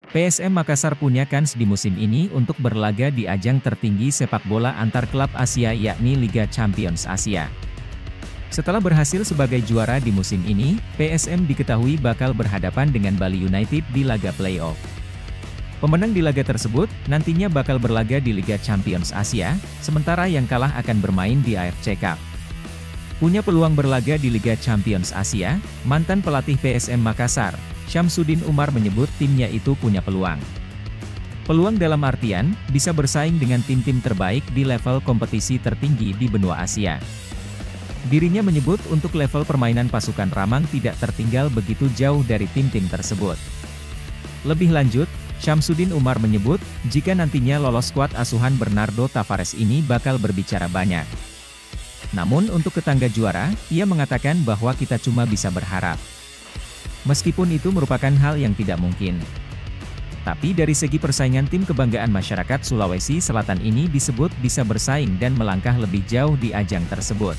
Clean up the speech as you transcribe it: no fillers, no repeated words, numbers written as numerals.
PSM Makassar punya kans di musim ini untuk berlaga di ajang tertinggi sepak bola antar klub Asia yakni Liga Champions Asia. Setelah berhasil sebagai juara di musim ini, PSM diketahui bakal berhadapan dengan Bali United di laga playoff. Pemenang di laga tersebut, nantinya bakal berlaga di Liga Champions Asia, sementara yang kalah akan bermain di AFC Cup. Punya peluang berlaga di Liga Champions Asia, mantan pelatih PSM Makassar, Syamsuddin Umar menyebut timnya itu punya peluang. Peluang dalam artian, bisa bersaing dengan tim-tim terbaik di level kompetisi tertinggi di benua Asia. Dirinya menyebut untuk level permainan pasukan Ramang tidak tertinggal begitu jauh dari tim-tim tersebut. Lebih lanjut, Syamsuddin Umar menyebut, jika nantinya lolos skuad asuhan Bernardo Tavares ini bakal berbicara banyak. Namun untuk tetangga juara, ia mengatakan bahwa kita cuma bisa berharap. Meskipun itu merupakan hal yang tidak mungkin. Tapi dari segi persaingan tim kebanggaan masyarakat Sulawesi Selatan ini disebut bisa bersaing dan melangkah lebih jauh di ajang tersebut.